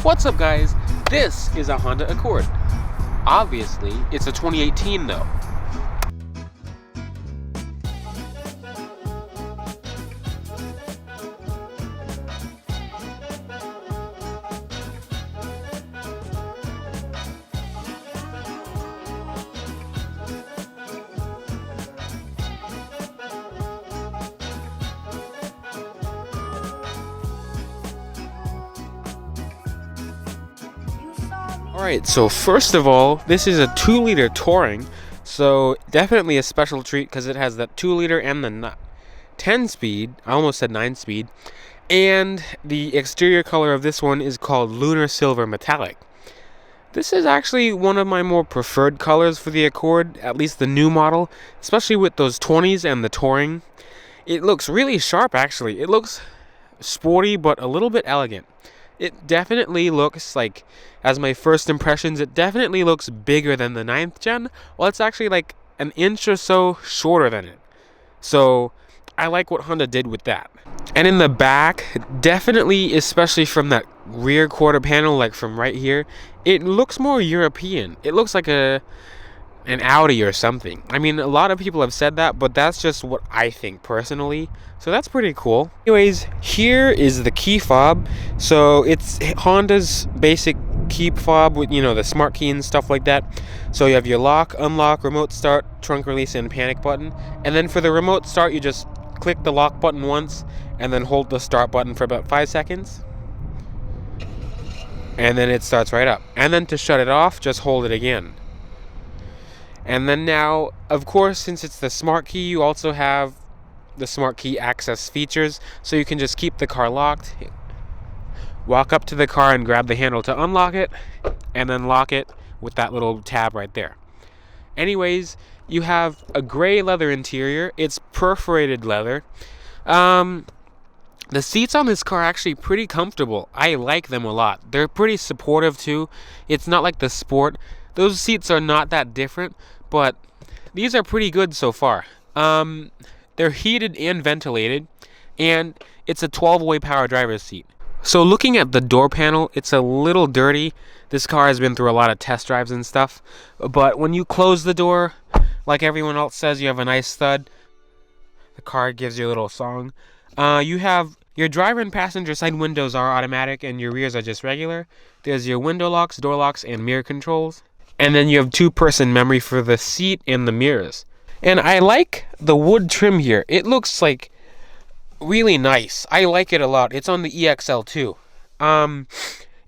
What's up, guys? This is a Honda Accord. Obviously, it's a 2018 though. Alright, so first of all, this is a 2-liter Touring, so definitely a special treat because it has that 2-liter and the 10-speed, I almost said 9-speed, and the exterior color of this one is called Lunar Silver Metallic. This is actually one of my more preferred colors for the Accord, at least the new model, especially with those 20s and the Touring. It looks really sharp actually. It looks sporty but a little bit elegant. It definitely looks like, as my first impressions, it definitely looks bigger than the 9th gen. Well, it's actually like an inch or so shorter than it. So I like what Honda did with that. And in the back, definitely, especially from that rear quarter panel, like from right here, it looks more European. It looks like an Audi or something. I mean, a lot of people have said that, but that's just what I think personally. So that's pretty cool. Anyways, here is the key fob. So it's Honda's basic key fob with, you know, the smart key and stuff like that. So you have your lock, unlock, remote start, trunk release, and panic button. And then for the remote start, you just click the lock button once and then hold the start button for about 5 seconds. And then it starts right up. And then to shut it off, just hold it again. And then now, of course, since it's the smart key, you also have the smart key access features, so you can just keep the car locked, walk up to the car and grab the handle to unlock it, and then lock it with that little tab right there. Anyways, you have a gray leather interior. It's perforated leather. The seats on this car are actually pretty comfortable. I like them a lot. They're pretty supportive too. It's not like the Sport. Those seats are not that different, but these are pretty good so far. They're heated and ventilated, and it's a 12-way power driver's seat. So looking at the door panel, it's a little dirty. This car has been through a lot of test drives and stuff, but when you close the door, like everyone else says, you have a nice thud. The car gives you a little song. You have your driver and passenger side windows are automatic, and your rears are just regular. There's your window locks, door locks, and mirror controls. And then you have 2-person memory for the seat and the mirrors. And I like the wood trim here. It looks like really nice. I like it a lot. It's on the EXL too.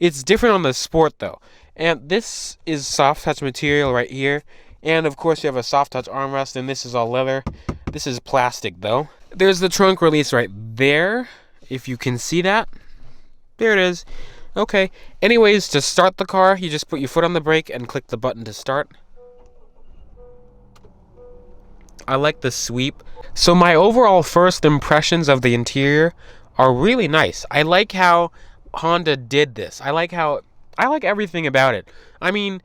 It's different on the Sport though. And this is soft touch material right here. And of course you have a soft touch armrest, and this is all leather. This is plastic though. There's the trunk release right there, if you can see that. There it is. Okay, anyways, to start the car, you just put your foot on the brake and click the button to start. I like the sweep. So my overall first impressions of the interior are really nice. I like how Honda did this. I like everything about it. I mean,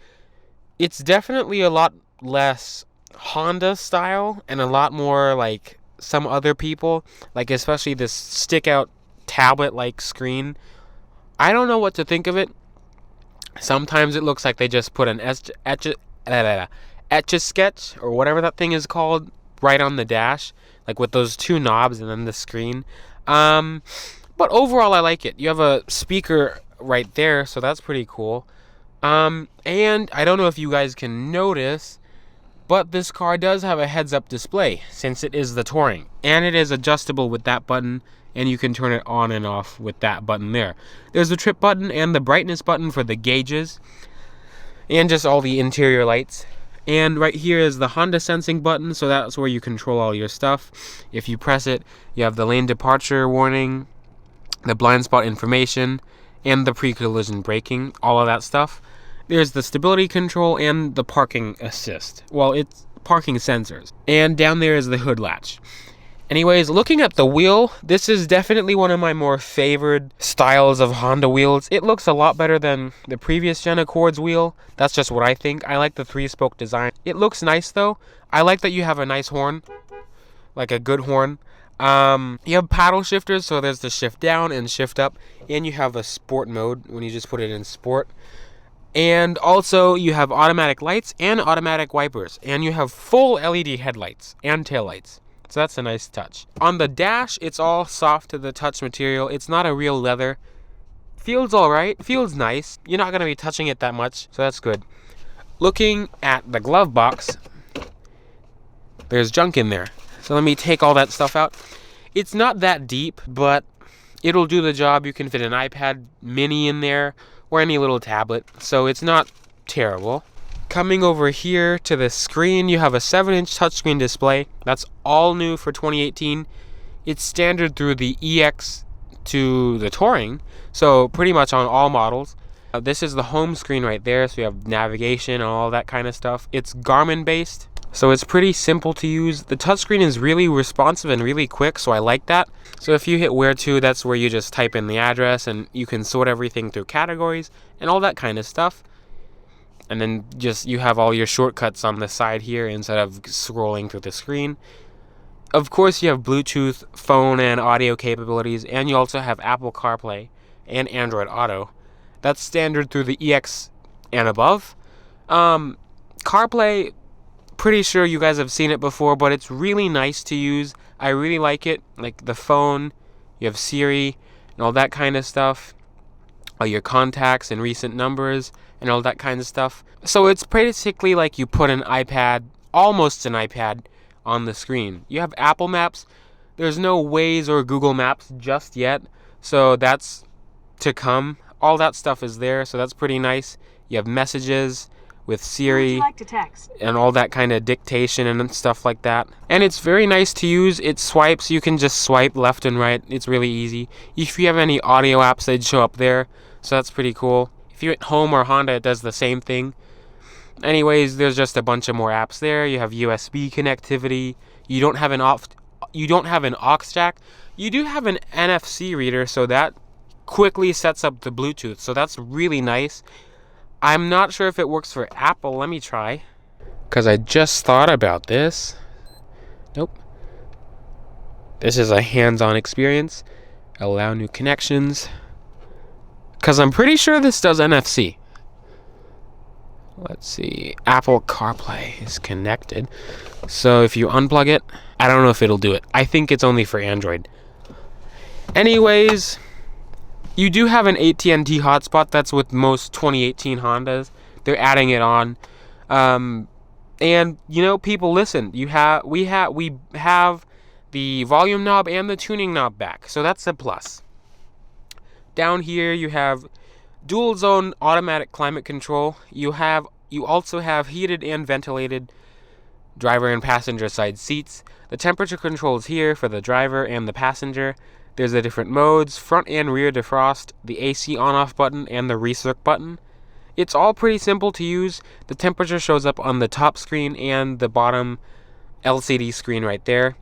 it's definitely a lot less Honda style and a lot more like some other people, like especially this stick out tablet-like screen. I don't know what to think of it. Sometimes it looks like they just put an Etch-a-Sketch or whatever that thing is called right on the dash, like with those 2 knobs and then the screen. But overall I like it. You have a speaker right there, so that's pretty cool. And I don't know if you guys can notice, but this car does have a heads-up display since it is the Touring, and it is adjustable with that button, and you can turn it on and off with that button there. There's the trip button and the brightness button for the gauges, and just all the interior lights. And right here is the Honda sensing button, so that's where you control all your stuff. If you press it, you have the lane departure warning, the blind spot information, and the pre-collision braking, all of that stuff. There's the stability control and the parking assist. Well, it's parking sensors. And down there is the hood latch. Anyways, looking at the wheel, this is definitely one of my more favored styles of Honda wheels. It looks a lot better than the previous gen Accord's wheel. That's just what I think. I like the 3-spoke design. It looks nice though. I like that you have a nice horn, like a good horn. You have paddle shifters, so there's the shift down and shift up, and you have a sport mode when you just put it in sport. And also you have automatic lights and automatic wipers, and you have full LED headlights and taillights. So that's a nice touch. On the dash, it's all soft to the touch material. It's not a real leather. Feels alright, feels nice. You're not gonna be touching it that much, so that's good. Looking at the glove box, there's junk in there. So let me take all that stuff out. It's not that deep, but it'll do the job. You can fit an iPad mini in there or any little tablet, so it's not terrible. Coming over here to the screen, you have a 7-inch touchscreen display. That's all new for 2018. It's standard through the EX to the Touring, so pretty much on all models. This is the home screen right there, so you have navigation and all that kind of stuff. It's Garmin based, so it's pretty simple to use. The touchscreen is really responsive and really quick, so I like that. So if you hit where to, that's where you just type in the address and you can sort everything through categories and all that kind of stuff. And then just you have all your shortcuts on the side here instead of scrolling through the screen. Of course, you have Bluetooth, phone, and audio capabilities, and you also have Apple CarPlay and Android Auto. That's standard through the EX and above. CarPlay, pretty sure you guys have seen it before, but it's really nice to use. I really like it. Like the phone, you have Siri and all that kind of stuff. All your contacts and recent numbers and all that kind of stuff. So it's basically like you put an iPad, almost an iPad, on the screen. You have Apple Maps. There's no Waze or Google Maps just yet, so that's to come. All that stuff is there, so that's pretty nice. You have messages with Siri and all that kind of dictation and stuff like that. And it's very nice to use. It swipes. You can just swipe left and right. It's really easy. If you have any audio apps, they'd show up there, so that's pretty cool. If you're at home or Honda, it does the same thing. Anyways, there's just a bunch of more apps there. You have USB connectivity. You don't have an aux jack. You do have an NFC reader, so that quickly sets up the Bluetooth. So that's really nice. I'm not sure if it works for Apple. Let me try. Because I just thought about this. Nope. This is a hands-on experience. Allow new connections. Because I'm pretty sure this does NFC. Let's see. Apple CarPlay is connected. So if you unplug it, I don't know if it'll do it. I think it's only for Android. Anyways, you do have an AT&T hotspot. That's with most 2018 Hondas. They're adding it on. And you know, people, listen. We have the volume knob and the tuning knob back. So that's a plus. Down here you have dual zone automatic climate control. You also have heated and ventilated driver and passenger side seats. The temperature controls here for the driver and the passenger. There's the different modes, front and rear defrost, the AC on-off button, and the recirc button. It's all pretty simple to use. The temperature shows up on the top screen and the bottom LCD screen right there.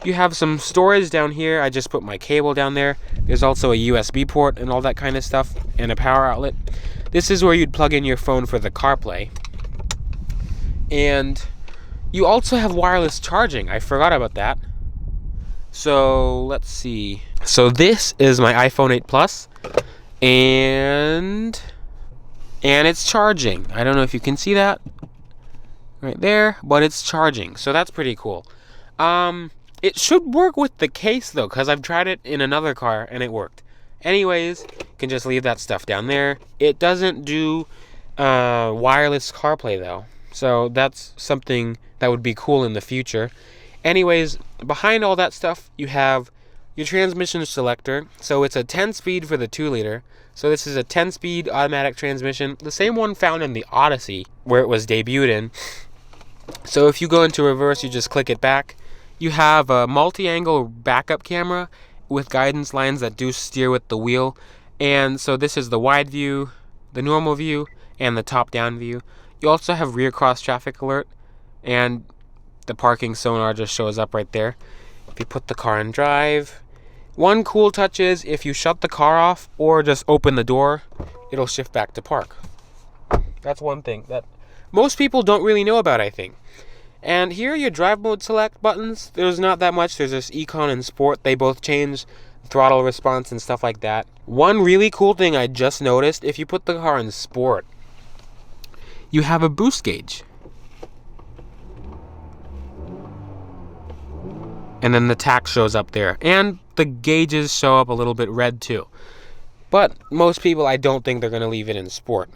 You have some storage down here. I just put my cable down there. There's also a USB port and all that kind of stuff, and a power outlet. This is where you'd plug in your phone for the CarPlay. And you also have wireless charging. I forgot about that. So let's see. So this is my iPhone 8 Plus, and it's charging. I don't know if you can see that right there, but it's charging. So that's pretty cool. It should work with the case though, because I've tried it in another car and it worked. Anyways, you can just leave that stuff down there. It doesn't do wireless CarPlay though, so that's something that would be cool in the future. Anyways, behind all that stuff, you have your transmission selector. So it's a 10-speed for the 2-liter. So this is a 10-speed automatic transmission, the same one found in the Odyssey, where it was debuted in. So if you go into reverse, you just click it back. You have a multi-angle backup camera with guidance lines that do steer with the wheel. And so this is the wide view, the normal view, and the top-down view. You also have rear cross traffic alert, and the parking sonar just shows up right there. If you put the car in drive, one cool touch is if you shut the car off or just open the door, it'll shift back to park. That's one thing that most people don't really know about, I think. And here are your drive mode select buttons. There's not that much. There's this Econ and Sport. They both change throttle response and stuff like that. One really cool thing I just noticed, if you put the car in Sport, you have a boost gauge. And then the tach shows up there. And the gauges show up a little bit red too. But most people, I don't think they're going to leave it in Sport.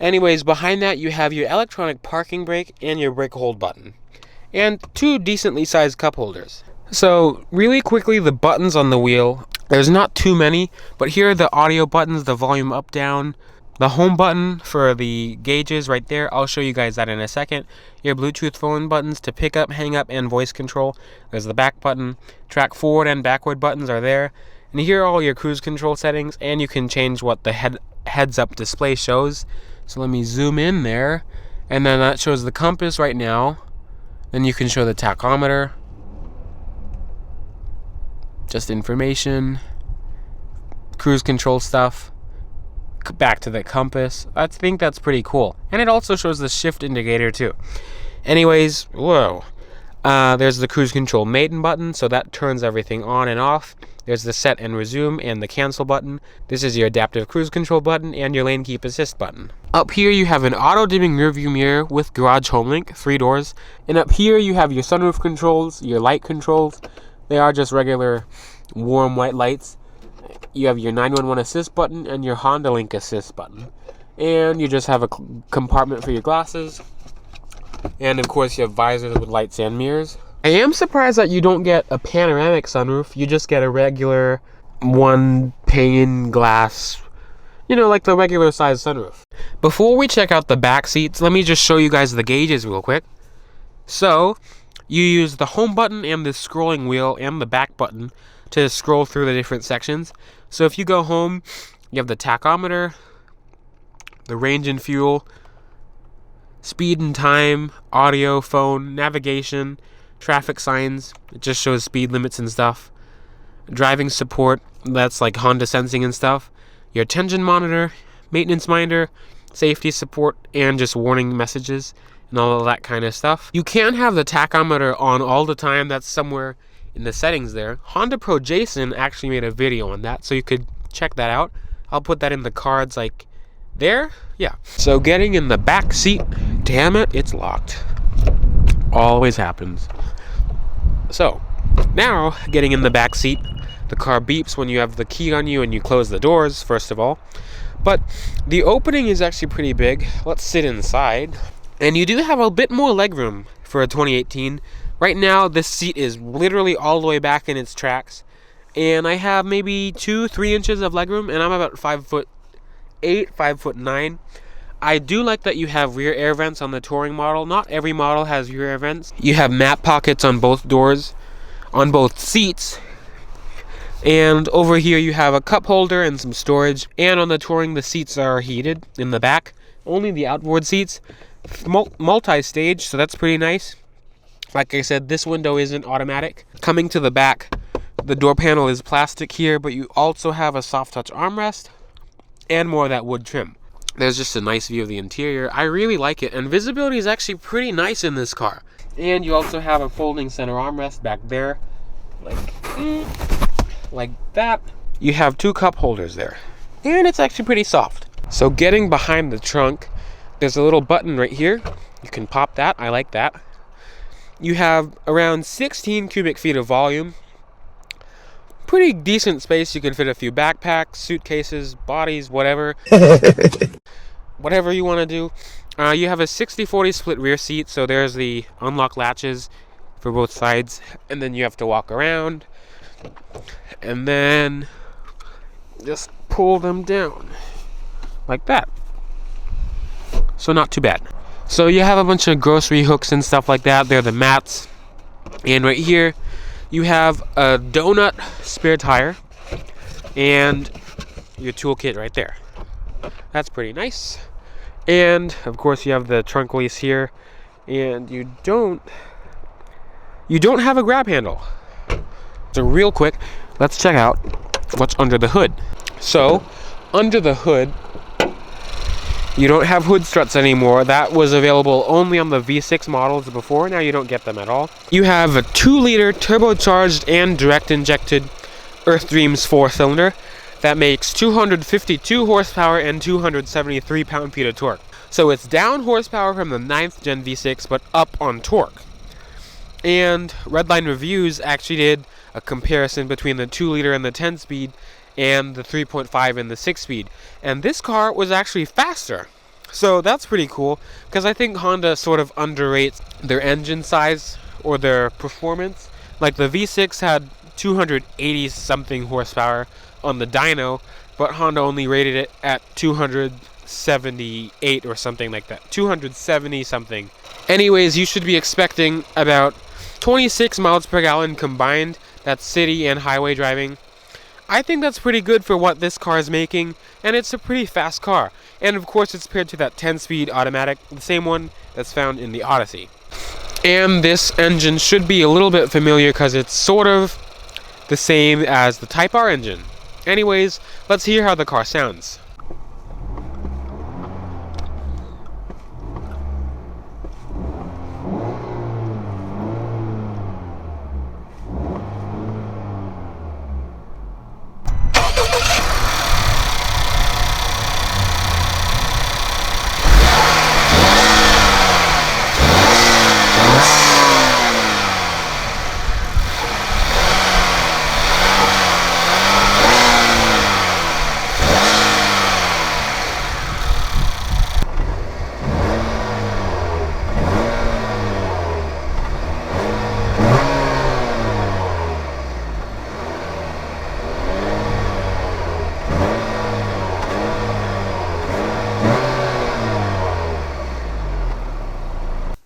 Anyways, behind that you have your electronic parking brake and your brake hold button. And two decently sized cup holders. So, really quickly, the buttons on the wheel. There's not too many, but here are the audio buttons, the volume up, down. The home button for the gauges right there. I'll show you guys that in a second. Your Bluetooth phone buttons to pick up, hang up, and voice control. There's the back button. Track forward and backward buttons are there. And here are all your cruise control settings, and you can change what the heads-up display shows. So let me zoom in there, and then that shows the compass right now. Then you can show the tachometer, just information, cruise control stuff, back to the compass. I think that's pretty cool. And it also shows the shift indicator too. Anyways, whoa. There's the cruise control maiden button, so that turns everything on and off. There's the set and resume and the cancel button. This is your adaptive cruise control button and your lane keep assist button. Up here you have an auto dimming rearview mirror with garage home link, 3 doors. And up here you have your sunroof controls, your light controls. They are just regular warm white lights. You have your 911 assist button and your Honda Link assist button. And you just have a compartment for your glasses. And of course you have visors with lights and mirrors. I am surprised that you don't get a panoramic sunroof. You just get a regular one pane glass, you know, like the regular size sunroof. Before we check out the back seats, let me just show you guys the gauges real quick. So you use the home button and the scrolling wheel and the back button to scroll through the different sections. So if you go home, you have the tachometer, the range and fuel, speed and time, audio, phone, navigation, traffic signs. It just shows speed limits and stuff. Driving support, that's like Honda sensing and stuff. Your attention monitor, maintenance minder, safety support, and just warning messages and all of that kind of stuff. You can have the tachometer on all the time. That's somewhere in the settings there. Honda Pro Jason actually made a video on that, so you could check that out. I'll put that in the cards like there. Yeah. So getting in the back seat, damn it, it's locked. Always happens. So now getting in the back seat, the car beeps when you have the key on you and you close the doors, first of all. But the opening is actually pretty big. Let's sit inside. And you do have a bit more legroom for a 2018. Right now, this seat is literally all the way back in its tracks. And I have maybe 2-3 inches of legroom, and I'm about 5'8", 5'9". I do like that you have rear air vents on the touring model. Not every model has rear air vents. You have map pockets on both doors, on both seats. And over here you have a cup holder and some storage. And on the touring, the seats are heated in the back. Only the outboard seats. Multi-stage, so that's pretty nice. Like I said, this window isn't automatic. Coming to the back, the door panel is plastic here, but you also have a soft touch armrest and more of that wood trim. There's just a nice view of the interior. I really like it, and visibility is actually pretty nice in this car. And you also have a folding center armrest back there, like that. You have 2 cup holders there, and it's actually pretty soft. So getting behind the trunk, there's a little button right here. You can pop that. I like that. You have around 16 cubic feet of volume. Pretty decent space. You can fit a few backpacks, suitcases, bodies, whatever. Whatever you want to do. You have a 60-40 split rear seat, so there's the unlock latches for both sides, and then you have to walk around and then just pull them down like that. So not too bad. So you have a bunch of grocery hooks and stuff like that. They're the mats. And right here you have a donut spare tire and your toolkit right there. That's pretty nice. And of course you have the trunk release here, and you don't have a grab handle. So real quick, let's check out what's under the hood. So under the hood You don't have hood struts anymore. That was available only on the V6 models before. Now you don't get them at all. You have a 2-liter turbocharged and direct injected Earth Dreams 4-cylinder that makes 252 horsepower and 273 pound-feet of torque. So it's down horsepower from the 9th gen V6, but up on torque. And Redline Reviews actually did a comparison between the 2-liter and the 10-speed and the 3.5 and the 6-speed. And this car was actually faster. So that's pretty cool, because I think Honda sort of underrates their engine size or their performance. Like the V6 had 280 something horsepower on the dyno, but Honda only rated it at 278 or something like that. 270 something. Anyways, you should be expecting about 26 miles per gallon combined. That's city and highway driving. I think that's pretty good for what this car is making, and it's a pretty fast car. And of course it's paired to that 10-speed automatic, the same one that's found in the Odyssey. And this engine should be a little bit familiar because it's sort of the same as the Type R engine. Anyways, let's hear how the car sounds.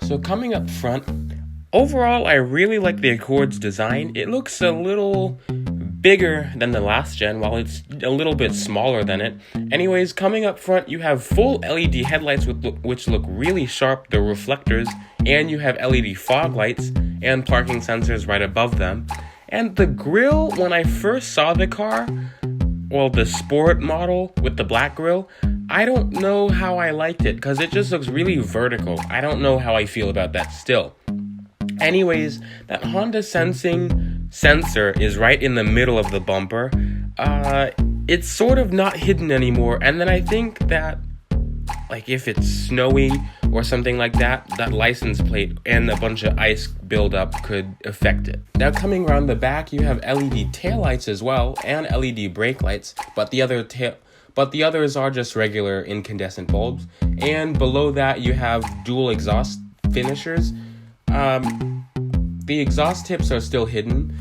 So coming up front, overall I really like the Accord's design. It looks a little bigger than the last gen, while it's a little bit smaller than it. Anyways, coming up front, you have full LED headlights which look really sharp, the reflectors, and you have LED fog lights and parking sensors right above them. And the grille, when I first saw the car, well, the Sport model with the black grille, I don't know how I liked it, because it just looks really vertical. I don't know how I feel about that still. Anyways, that Honda sensing sensor is right in the middle of the bumper. It's sort of not hidden anymore, and then I think that, like, if it's snowy or something like that, that license plate and a bunch of ice buildup could affect it. Now coming around the back, you have LED taillights as well, and LED brake lights, but the others are just regular incandescent bulbs. And below that, you have dual exhaust finishers. The exhaust tips are still hidden.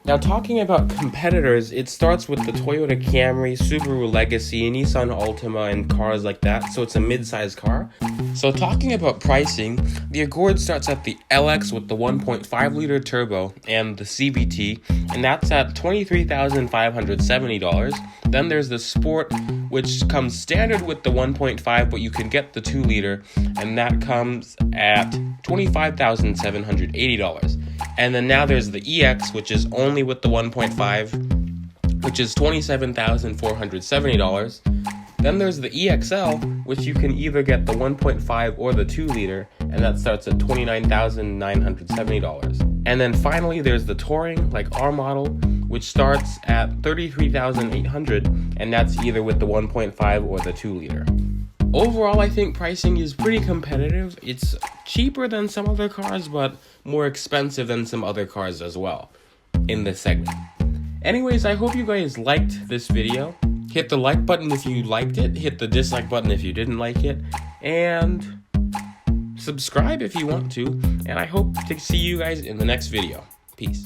Now talking about competitors, it starts with the Toyota Camry, Subaru Legacy, Nissan Altima, and cars like that, so it's a mid-sized car. So talking about pricing, the Accord starts at the LX with the 1.5-liter turbo and the CVT, and that's at $23,570. Then there's the Sport, which comes standard with the 1.5, but you can get the 2-liter, and that comes at $25,780. And then now there's the EX, which is only with the 1.5, which is $27,470. Then there's the EXL, which you can either get the 1.5 or the 2-liter, and that starts at $29,970. And then finally there's the Touring, like our model, which starts at $33,800, and that's either with the 1.5 or the 2-liter. Overall, I think pricing is pretty competitive. It's cheaper than some other cars, but more expensive than some other cars as well in this segment. Anyways, I hope you guys liked this video. Hit the like button if you liked it, hit the dislike button if you didn't like it, and subscribe if you want to, and I hope to see you guys in the next video. Peace.